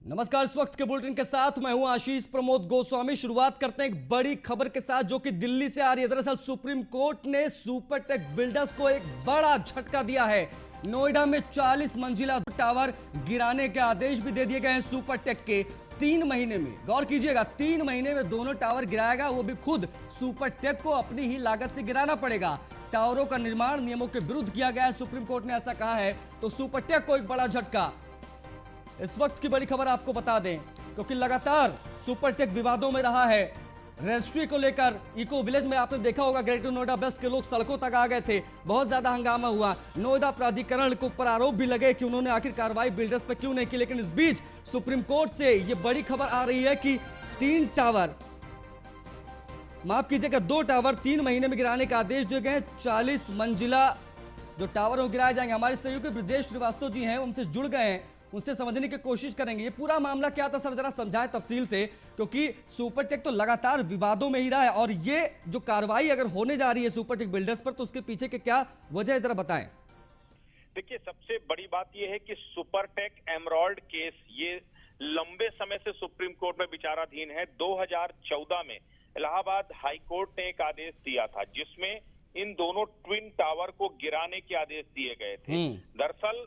नमस्कार। इस वक्त के बुलेटिन के साथ मैं हूं आशीष प्रमोद गोस्वामी। शुरुआत करते हैं एक बड़ी खबर के साथ जो कि दिल्ली से आ रही है। दरअसल सुप्रीम कोर्ट ने सुपरटेक बिल्डर्स को एक बड़ा झटका दिया है। नोएडा में 40 मंजिला टावर गिराने के आदेश भी दे दिए गए हैं सुपरटेक के। 3 महीने में, गौर कीजिएगा, 3 महीने में दोनों टावर गिराएगा, वो भी खुद सुपरटेक को अपनी ही लागत से गिराना पड़ेगा। टावरों का निर्माण नियमों के विरुद्ध किया गया है, सुप्रीम कोर्ट ने ऐसा कहा है। तो सुपरटेक को एक बड़ा झटका। इस वक्त की बड़ी खबर आपको बता दें, क्योंकि लगातार सुपरटेक विवादों में रहा है। रजिस्ट्री को लेकर इको विलेज में आपने देखा होगा, ग्रेटर नोएडा वेस्ट के लोग सड़कों तक आ गए थे, बहुत ज्यादा हंगामा हुआ। नोएडा प्राधिकरण को पर आरोप भी लगे कि उन्होंने आखिर कार्रवाई बिल्डर्स पर क्यों नहीं की। लेकिन इस बीच सुप्रीम कोर्ट से यह बड़ी खबर आ रही है कि 3 टावर, माफ कीजिएगा 2 टावर 3 महीने में गिराने का आदेश दिए गए। 40 मंजिला जो टावर गिराए जाएंगे। हमारे सहयोगी ब्रजेश श्रीवास्तव जी हैं, उनसे जुड़ गए हैं, उनसे समझने की कोशिश करेंगे ये पूरा मामला क्या था। सर जरा समझाएं तफसील से, क्योंकि सुपरटेक तो लगातार विवादों में ही रहा है और ये जो कार्रवाई अगर होने जा रही है सुपरटेक बिल्डर्स पर, तो उसके पीछे के क्या वजह है, जरा बताएं। देखिए, सबसे बड़ी बात यह है कि सुपरटेक एमराल्ड केस ये लंबे समय से सुप्रीम कोर्ट में विचाराधीन है। 2014 में इलाहाबाद हाई कोर्ट ने एक आदेश दिया था जिसमें इन दोनों ट्विन टावर को गिराने के आदेश दिए गए थे। दरअसल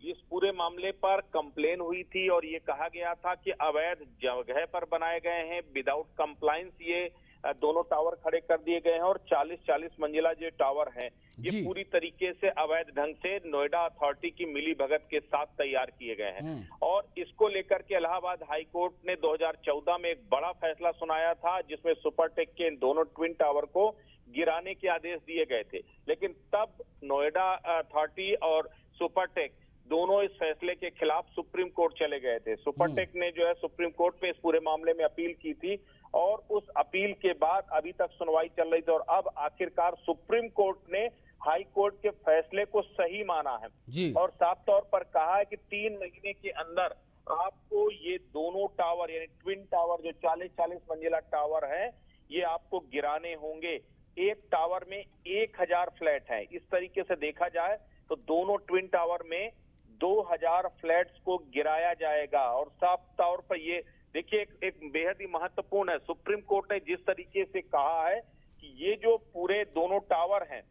इस पूरे मामले पर कंप्लेन हुई थी और ये कहा गया था कि अवैध जगह पर बनाए गए हैं, विदाउट कंप्लायंस ये दोनों टावर खड़े कर दिए गए हैं और 40-40 मंजिला जो टावर हैं ये पूरी तरीके से अवैध ढंग से नोएडा अथॉरिटी की मिली भगत के साथ तैयार किए गए हैं। और इसको लेकर के इलाहाबाद हाई कोर्ट ने 2014 में एक बड़ा फैसला सुनाया था जिसमें सुपरटेक के इन दोनों ट्विन टावर को गिराने के आदेश दिए गए थे। लेकिन तब नोएडा अथॉरिटी और सुपरटेक दोनों इस फैसले के खिलाफ सुप्रीम कोर्ट चले गए थे। सुपरटेक ने जो है सुप्रीम कोर्ट में इस पूरे मामले में अपील की थी और उस अपील के बाद अभी तक सुनवाई चल रही थी और अब आखिरकार सुप्रीम कोर्ट ने हाई कोर्ट के फैसले को सही माना है और साफ तौर पर कहा है कि 3 महीने के अंदर आपको ये दोनों टावर यानी ट्विन टावर जो 40-40 मंजिला टावर है ये आपको गिराने होंगे। एक टावर में 1000 फ्लैट है। इस तरीके से देखा जाए तो दोनों ट्विन टावर में 2000 फ्लैट्स को गिराया जाएगा। और साफ तौर पर ये देखिए एक बेहद ही महत्वपूर्ण है। सुप्रीम कोर्ट ने जिस तरीके से कहा है कि ये जो पूरे दोनों टावर हैं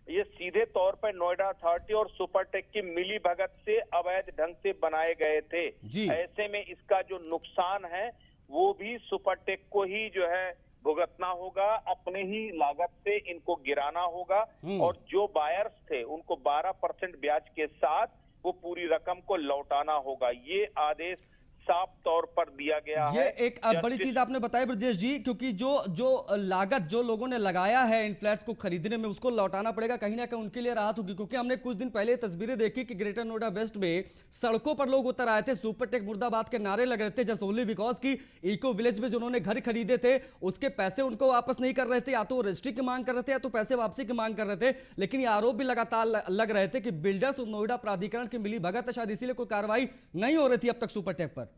ये सीधे तौर पर नोएडा अथॉरिटी और सुपरटेक की मिली भगत से अवैध ढंग से बनाए गए थे। ऐसे में इसका जो नुकसान है वो भी सुपरटेक को ही जो है भुगतना होगा, अपने ही लागत से इनको गिराना होगा और जो बायर्स थे उनको 12% ब्याज के साथ वो पूरी रकम को लौटाना होगा। ये आदेश साफ तौर पर दिया गया ये है। एक बड़ी चीज आपने बताई ब्रजेश जी, क्योंकि जो लागत जो लोगों ने लगाया है इन फ्लैट्स को खरीदने में उसको लौटाना पड़ेगा, कहीं ना कहीं उनके लिए राहत होगी। क्योंकि हमने कुछ दिन पहले तस्वीरें देखी कि ग्रेटर नोएडा वेस्ट में सड़कों पर लोग उतर आए थे, सुपरटेक मुर्दाबाद के नारे लग रहे थे, जस्ट ओनली बिकॉज की इको विलेज में जिन्होंने घर खरीदे थे उसके पैसे उनको वापस नहीं कर रहे थे, या तो रजिस्ट्री की मांग कर रहे थे या तो पैसे वापसी की मांग कर रहे थे। लेकिन ये आरोप भी लगातार लग रहे थे कि बिल्डर्स और नोएडा प्राधिकरण की मिली भगत है, शायद इसीलिए कोई कार्रवाई नहीं हो रही थी अब तक सुपरटेक पर।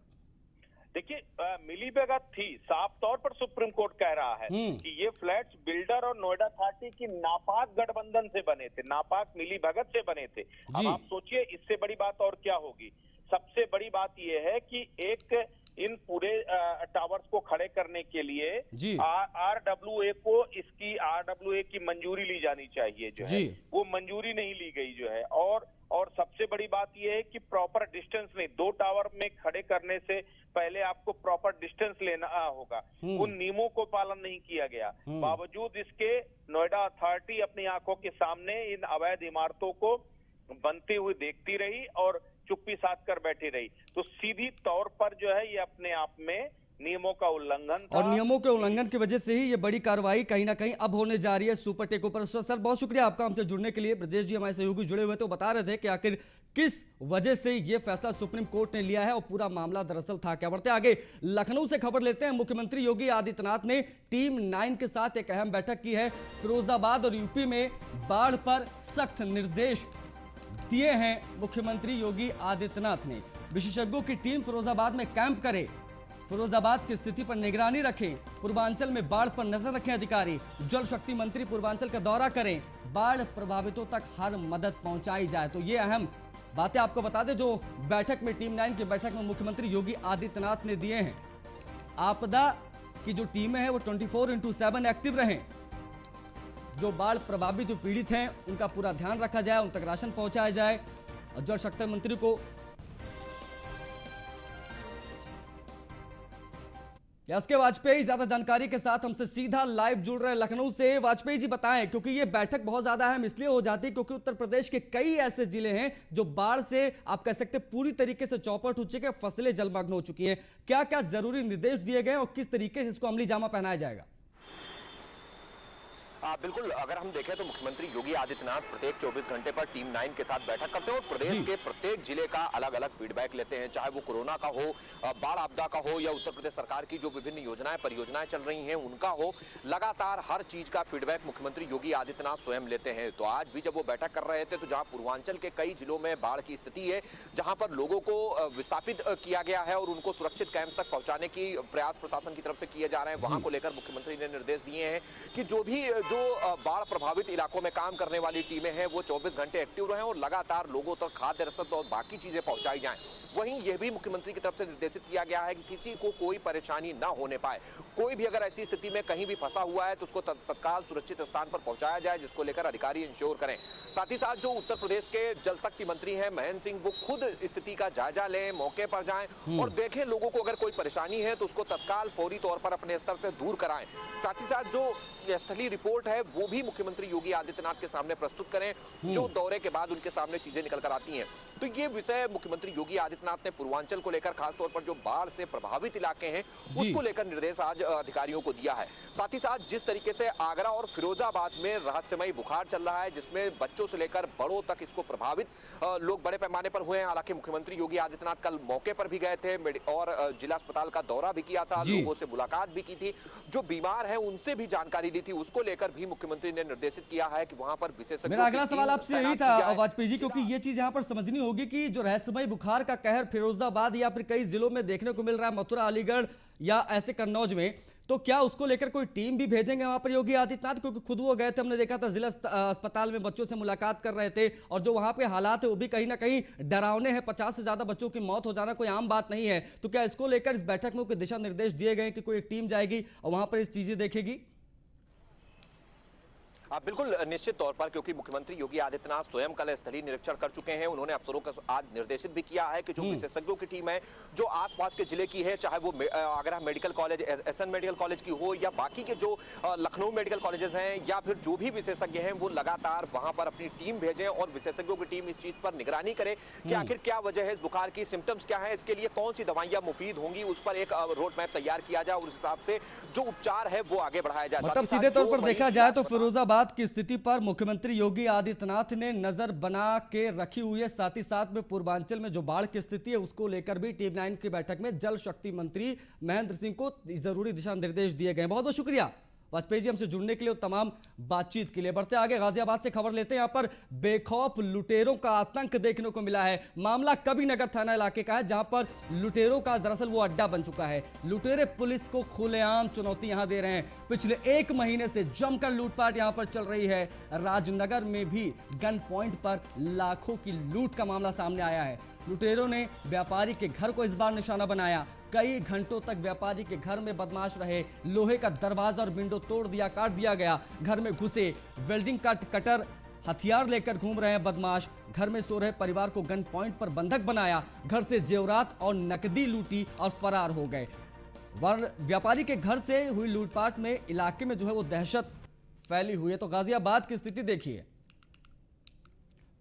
देखिए, मिली भगत थी, साफ तौर पर सुप्रीम कोर्ट कह रहा है कि ये फ्लैट्स बिल्डर और नोएडा अथॉरिटी की नापाक गठबंधन से बने थे, नापाक मिली भगत से बने थे। अब आप सोचिए इससे बड़ी बात और क्या होगी। सबसे बड़ी बात यह है कि एक इन पूरे टावर्स को खड़े करने के लिए RWA को इसकी RWA की मंजूरी ली जानी चाहिए, जो है वो मंजूरी नहीं ली गई जो है। और सबसे बड़ी बात यह है कि प्रॉपर डिस्टेंस नहीं, 2 टावर में खड़े करने से पहले आपको प्रॉपर डिस्टेंस लेना होगा, उन नियमों को पालन नहीं किया गया। बावजूद इसके नोएडा अथॉरिटी अपनी आंखों के सामने इन अवैध इमारतों को बनती हुई देखती रही और चुप्पी साध कर बैठी रही। तो सीधी तौर पर जो है ये अपने आप में नियमों का उल्लंघन था। और नियमों के उल्लंघन की वजह से ही ये बड़ी कार्रवाई कहीं ना कहीं अब होने जा रही है सुपरटेक पर। सर बहुत शुक्रिया आपका हमसे जुड़ने के लिए। ब्रजेश जी हमारे सहयोगी जुड़े हुए तो बता रहे थे कि आखिर किस वजह से ये फैसला सुप्रीम कोर्ट ने लिया है और पूरा मामला दरअसल था क्या। बढ़ते आगे लखनऊ से खबर लेते हैं। मुख्यमंत्री योगी आदित्यनाथ ने टीम 9 के साथ एक अहम बैठक की है। फिरोजाबाद और यूपी में बाढ़ पर सख्त निर्देश दिए हैं मुख्यमंत्री योगी आदित्यनाथ ने। विशेषज्ञों की टीम फिरोजाबाद में कैंप करे, फिरोजाबाद की स्थिति पर निगरानी रखें, पूर्वांचल में बाढ़ पर नजर रखें अधिकारी। जल शक्ति मंत्री पूर्वांचल का दौरा करें, बाढ़ प्रभावितों तक हर मदद पहुंचाई जाए। तो ये अहम बातें आपको बता दें जो बैठक में टीम 9 की बैठक में मुख्यमंत्री योगी आदित्यनाथ ने दिए हैं। आपदा की जो टीमें हैं वो 24/7 एक्टिव रहें। जो बाढ़ प्रभावित जो पीड़ित हैं उनका पूरा ध्यान रखा जाए, उन तक राशन पहुंचाया जाए। और जल शक्ति मंत्री को एसके वाजपेयी ज्यादा जानकारी के साथ हमसे सीधा लाइव जुड़ रहे हैं लखनऊ से। वाजपेयी जी बताएं, क्योंकि ये बैठक बहुत ज्यादा अहम इसलिए हो जाती है क्योंकि उत्तर प्रदेश के कई ऐसे जिले हैं जो बाढ़ से आप कह सकते हैं पूरी तरीके से चौपट हो चुके, फसलें जलमग्न हो चुकी हैं। क्या क्या जरूरी निर्देश दिए गए और किस तरीके से इसको अमली जामा पहनाया जाएगा? बिल्कुल, अगर हम देखें तो मुख्यमंत्री योगी आदित्यनाथ प्रत्येक 24 घंटे पर टीम 9 के साथ बैठक करते हैं और प्रदेश के प्रत्येक जिले का अलग अलग फीडबैक लेते हैं, चाहे वो कोरोना का हो, बाढ़ आपदा का हो या उत्तर प्रदेश सरकार की जो विभिन्न योजनाएं परियोजनाएं चल रही हैं उनका हो। लगातार हर चीज का फीडबैक मुख्यमंत्री योगी आदित्यनाथ स्वयं लेते हैं। तो आज भी जब वो बैठक कर रहे थे तो जहां पूर्वांचल के कई जिलों में बाढ़ की स्थिति है, जहां पर लोगों को विस्थापित किया गया है और उनको सुरक्षित कैंप तक पहुंचाने की प्रयास प्रशासन की तरफ से किए जा रहे हैं, वहां को लेकर मुख्यमंत्री ने निर्देश दिए हैं कि जो बाढ़ प्रभावित इलाकों में काम करने वाली टीमें हैं वो 24 घंटे एक्टिव रहें और लगातार लोगों तक खाद्य रसद और बाकी चीजें पहुंचाई जाएं। वहीं यह भी मुख्यमंत्री की तरफ से निर्देशित किया गया है कि किसी को कोई परेशानी ना होने पाए। कोई भी अगर ऐसी स्थिति में कहीं भी फंसा हुआ है तो उसको तत्काल सुरक्षित स्थान पर पहुंचाया जाए, जिसको लेकर अधिकारी इंश्योर करें। साथ ही साथ जो उत्तर प्रदेश के जल शक्ति मंत्री हैं महेंद्र सिंह, वो खुद स्थिति का जायजा लें, मौके पर जाएं और देखें लोगों को अगर कोई परेशानी है तो उसको तत्काल फौरी तौर पर अपने स्तर से दूर कराएं। साथ ही साथ जो स्थलीय रिपोर्ट है वो भी मुख्यमंत्री योगी आदित्यनाथ के सामने प्रस्तुत करें, जो दौरे के बाद उनके सामने चीजें निकल कर आती हैं। तो ये विषय मुख्यमंत्री योगी आदित्यनाथ ने पूर्वांचल को लेकर, खासतौर पर जो बाढ़ से प्रभावित इलाके हैं उसको लेकर निर्देश आज अधिकारियों को दिया है। साथ ही साथ जिस तरीके से आगरा और फिरोजाबाद में रहस्यमयी बुखार चल रहा है, जिसमें बच्चों से लेकर बड़ों तक इसको प्रभावित लोग बड़े पैमाने पर हुए हैं। हालांकि मुख्यमंत्री योगी आदित्यनाथ कल मौके पर भी गए थे और जिला अस्पताल का दौरा भी किया था, लोगों से मुलाकात भी की थी, जो बीमार है उनसे भी जानकारी ली थी। उसको लेकर भी मुख्यमंत्री ने निर्देशित किया है कि वहां पर विशेषज्ञों। मेरा अगला सवाल आपसे यही था वाजपेयी जी, क्योंकि ये चीज यहां पर समझनी होगी कि जो रहस्यमयी बुखार का कहर फिरोजाबाद या फिर कई जिलों में देखने को मिल रहा है, मथुरा, अलीगढ़ या ऐसे कन्नौज में, तो क्या उसको लेकर कोई टीम भी भेजेंगे वहां पर योगी आदित्यनाथ? क्योंकि खुद वो गए थे, हमने देखा था जिला अस्पताल में बच्चों से मुलाकात कर रहे थे और जो वहां पे हालात है वो भी कहीं ना कहीं डरावने हैं। 50 से ज्यादा बच्चों की मौत हो जाना कोई आम बात नहीं है। तो क्या इसको लेकर इस बैठक में कोई दिशा निर्देश दिए गए कि कोई एक टीम जाएगी और वहां पर इस चीजें देखेगी? बिल्कुल, निश्चित तौर पर, क्योंकि मुख्यमंत्री योगी आदित्यनाथ स्वयं कल स्थलीय निरीक्षण कर चुके हैं। उन्होंने अफसरों को आज निर्देशित भी किया है कि जो विशेषज्ञों की टीम है जो आसपास के जिले की है, चाहे वो Agra medical college, SN medical college की हो या बाकी के जो लखनऊ मेडिकल कॉलेजेस हैं या फिर जो भी विशेषज्ञ हैं, वो लगातार वहां पर अपनी टीम भेजें और विशेषज्ञों की टीम इस चीज पर निगरानी करे कि आखिर क्या वजह है इस बुखार की, सिम्टम्स क्या है, इसके लिए कौन सी दवाइयां मुफीद होंगी, उस पर एक रोड मैप तैयार किया जाए और उस हिसाब से जो उपचार है वो आगे बढ़ाया जाए। मतलब सीधे तौर पर देखा जाए तो फिरोजाबाद की स्थिति पर मुख्यमंत्री योगी आदित्यनाथ ने नजर बना के रखी हुई है। साथ ही साथ में पूर्वांचल में जो बाढ़ की स्थिति है उसको लेकर भी टीम 9 की बैठक में जल शक्ति मंत्री महेंद्र सिंह को जरूरी दिशा निर्देश दिए गए। बहुत बहुत शुक्रिया वाजपेयी जी हमसे जुड़ने के लिए और तमाम बातचीत के लिए। बढ़ते आगे गाजियाबाद से खबर लेते हैं। यहाँ पर बेखौफ लुटेरों का आतंक देखने को मिला है। मामला कबी नगर थाना इलाके का है, जहां पर लुटेरों का दरअसल वो अड्डा बन चुका है। लुटेरे पुलिस को खुलेआम चुनौती यहां दे रहे हैं। पिछले 1 महीने से जमकर लूटपाट यहां पर चल रही है। राजनगर में भी गन पॉइंट पर लाखों की लूट का मामला सामने आया है। लुटेरों ने व्यापारी के घर को इस बार निशाना बनाया। कई घंटों तक व्यापारी के घर में बदमाश रहे। लोहे का दरवाजा और विंडो तोड़ दिया, काट दिया गया। घर में घुसे, वेल्डिंग कटर हथियार लेकर घूम रहे हैं बदमाश। घर में सो रहे परिवार को गन पॉइंट पर बंधक बनाया। घर से जेवरात और नकदी लूटी और फरार हो गए। व्यापारी के घर से हुई लूटपाट में इलाके में जो है वो दहशत फैली हुई है। तो गाजियाबाद की स्थिति देखिए।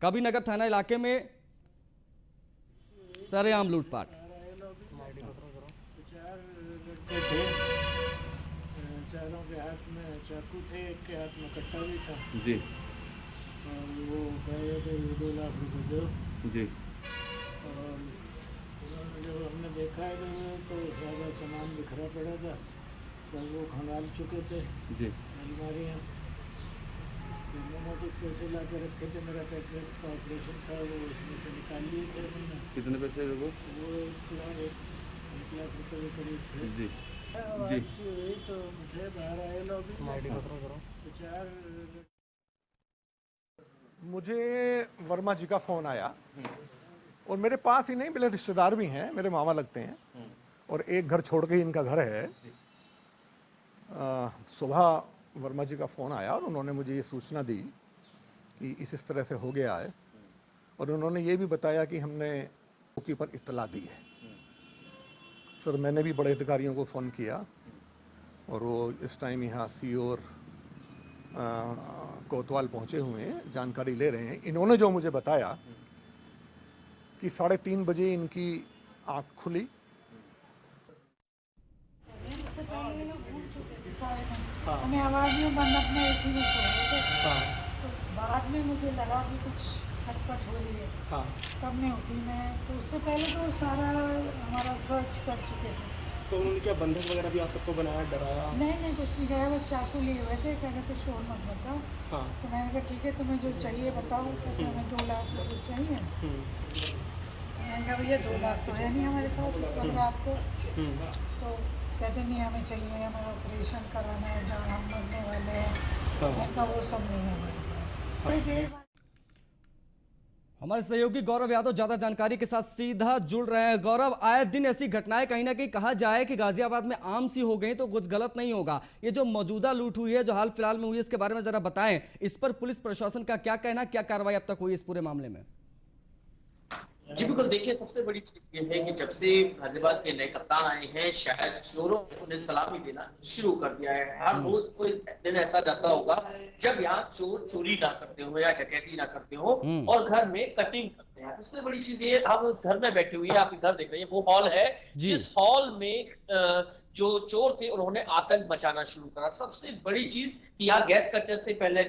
कबी नगर थाना इलाके में सरेआम लूटपाट। चारों के हाथ में चाकू थे, एक के हाथ में कट्टा भी था जी। और वो कह रहे थे 2 लाख रुपए दो जी। और उन्होंने जब हमने देखा है तो सारा सामान बिखरा पड़ा था, सब वो खंगाल चुके थे जी। अलमारियाँ। तो मैंने कुछ पैसे ला के रखे थे, मेरा कैटरेक्ट का ऑपरेशन था, वो उसमें से निकाल लिए थे मैंने। कितने पैसे वो? 1 लाख रुपए के करीब थे जी जी। तो मुझे बाहर आए लोग, तो 4 मुझे वर्मा जी का फ़ोन आया और मेरे पास ही नहीं, मेरे रिश्तेदार भी हैं, मेरे मामा लगते हैं, और एक घर छोड़ के ही इनका घर है। सुबह वर्मा जी का फ़ोन आया और उन्होंने मुझे ये सूचना दी कि इस तरह से हो गया है, और उन्होंने ये भी बताया कि हमने चौकी पर इत्तला दी है। सर मैंने भी बड़े अधिकारियों को फ़ोन किया, और वो इस टाइम यहाँ सीओ और कोतवाल पहुँचे हुए हैं, जानकारी ले रहे हैं। इन्होंने जो मुझे बताया कि 3:30 बजे इनकी आँख खुली। उससे पहले ये लोग घूम चुके थे सारे में। हमें आवाज़ में बंद अपने एसी में सो रहे थे। तो बाद में मुझे लगा कि कुछ खटपट हो रही है। तब मैं उठी मैं, तो उससे पहले तो सारा हमारा सर्च कर चुके थे। तो उन्होंने क्या बंधक वगैरह भी आप सबको बनाया, डराया? नहीं कुछ नहीं कहा। वो चाकू लिए हुए थे, कह रहे थे शोर मत मचाओ। तो मैंने कहा ठीक है, तुम्हें जो चाहिए बताओ। कहते हमें 2 लाख रुपये चाहिए। मैंने कहा भैया 2 लाख तो है नहीं हमारे पास इस वक्त रात को। तो कहते नहीं हमें चाहिए, हमें ऑपरेशन कराना है, जहाँ हम मरने वाले हैं। मैंने कहा वो सब नहीं है हमारे पास। थोड़ी देर बाद हमारे सहयोगी गौरव यादव ज्यादा जानकारी के साथ सीधा जुड़ रहे हैं। गौरव, आए दिन ऐसी घटनाएं कहीं ना कहीं कहा जाए कि गाजियाबाद में आम सी हो गई तो कुछ गलत नहीं होगा। ये जो मौजूदा लूट हुई है, जो हाल फिलहाल में हुई है, इसके बारे में जरा बताएं। इस पर पुलिस प्रशासन का क्या कहना, क्या कार्रवाई अब तक हुई इस पूरे मामले में? जी बिल्कुल, देखिए सबसे बड़ी चीज ये है कि जब से गाजियाबाद के नए कप्तान आए हैं, शायद चोरों ने उन्हें सलामी देना शुरू कर दिया है। हर रोज कोई दिन ऐसा जाता होगा जब यहाँ चोर चोरी ना करते हो या डकैती ना करते हो और घर में कटिंग करते हैं। सबसे बड़ी चीज ये, हम उस घर में बैठे हुए हैं, आप घर देख रहे हैं, वो हॉल है जिस हॉल में जो चोर थे उन्होंने आतंक मचाना शुरू करा। सबसे बड़ी चीज कि यहाँ गैस कटर से पहले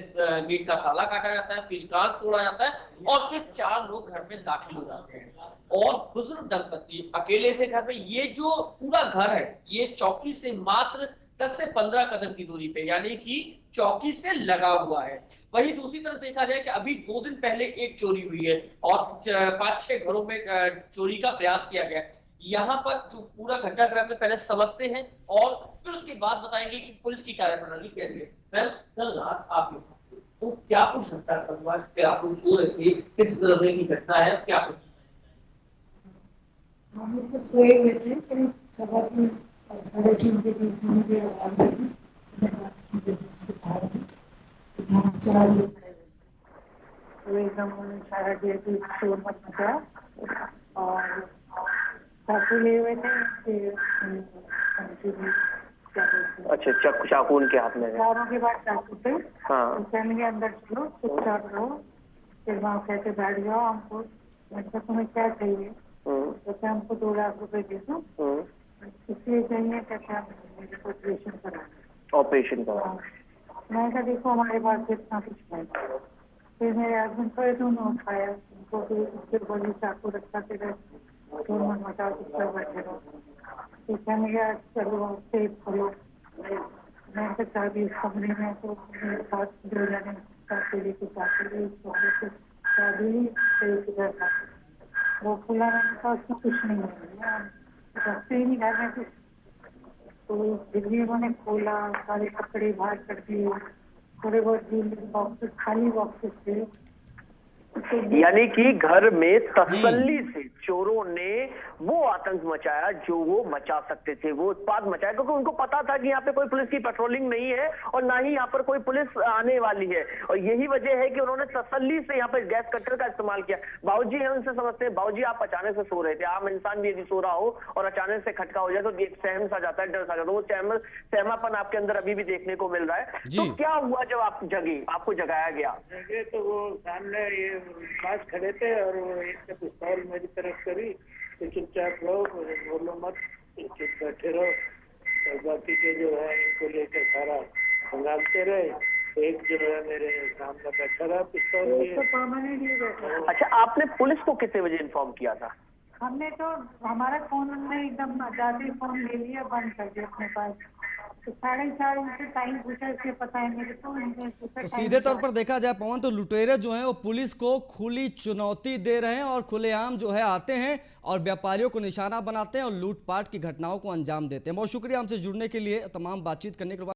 गेट का ताला काटा जाता है, फिर कांच तोड़ा जाता है और फिर 4 लोग घर में दाखिल हो जाते हैं और बुजुर्ग दंपति अकेले थे घर में। ये जो पूरा घर है ये चौकी से मात्र 10 से 15 कदम की दूरी पे, यानी कि चौकी से लगा हुआ है। वहीं दूसरी तरफ देखा जाए कि अभी 2 दिन पहले एक चोरी हुई है और 5-6 घरों में चोरी का प्रयास किया गया। यहाँ पर जो पूरा घटनाक्रम में पहले समझते हैं और फिर उसके बाद बताएंगे कि पुलिस की कार्यप्रणाली कैसे है। कल रात आप तो क्या कुछ घटनाक्रम हुआ, क्या कुछ सो रहे थे, किस तरह की घटना है, क्या कुछ? हम लोग तो सोए हुए थे, करीब 3:15 के बीच मुझे आवाज़ आई। तो एकदम इशारा दिया कि शोर मत मचाओ और चाकू लिए हुए थे। अच्छा, चाकू उनके हाथ में है। चारों के बाद चाकू थे। हाँ। फैमिली अंदर चलो, चुपचाप रहो, फिर वहाँ कैसे बैठ जाओ। हमको मतलब तुम्हें क्या चाहिए? कहते हमको 2 लाख रुपए दे दो। इसलिए चाहिए, कहते हम ऑपरेशन कराना। ऑपरेशन कराना। मैंने कहा देखो हमारे पास इतना कुछ नहीं। फिर मेरे हस्बैंड को उन्होंने उठाया, उनको फिर उसके बोली चाकू रखा थे, शोर मत मचाओ, चुपचाप बैठे रहो। तो कहने लगा चलो सेफ करो। मैं तो चाबी इस कमरे में, तो मेरे साथ 2 जने चाकू लेके चाकू चाबी था वो खुला। मैंने कहा उसमें कुछ नहीं है, रखते ही नहीं घर में कुछ। तो दिल्ली उन्होंने खोला, सारे कपड़े बाहर कर दिए, थोड़े बहुत बॉक्सेस, खाली बॉक्सेस थे। यानी कि घर में तसल्ली से चोरों ने वो आतंक मचाया जो वो मचा सकते थे, वो उत्पाद मचाया, क्योंकि उनको पता था कि यहाँ पे कोई पुलिस की पेट्रोलिंग नहीं है और ना ही यहाँ पर कोई पुलिस आने वाली है। और यही वजह है कि उन्होंने तसल्ली से यहाँ पर गैस कटर का इस्तेमाल किया। बाबूजी है, उनसे समझते हैं। बाबूजी, आप अचानक से सो रहे थे, आम इंसान भी यदि सो रहा हो और अचानक से खटका हो जाए तो एक सहम सा जाता है, डर सा जाता है। वो सहमापन आपके अंदर अभी भी देखने को मिल रहा है। तो क्या हुआ जब आप जगे, आपको जगाया गया? जगे तो वो सामने ये पास खड़े थे और वो एक पिस्तौल मेरी तरफ करी तो चुपचाप रहो, बोलो मत, चुप बैठे रहो। और बाकी के जो है इनको लेकर सारा संभालते रहे। एक जो है मेरे सामने बैठा रहा पिस्तौल लिए। अच्छा, आपने पुलिस को कितने बजे इन्फॉर्म किया था? हमने तो हमारा फोन में एकदम आजादी फोन ले लिया, बंद कर दिया अपने पास। तो 4:30 उनसे टाइम पूछा, इसलिए पता है मेरे को। तो सीधे तौर पर देखा जाए पवन, तो लुटेरे जो हैं वो पुलिस को खुली चुनौती दे रहे हैं और खुलेआम जो है आते हैं और व्यापारियों को निशाना बनाते हैं और लूटपाट की घटनाओं को अंजाम देते हैं। बहुत शुक्रिया हमसे जुड़ने के लिए, तमाम बातचीत करने के बाद।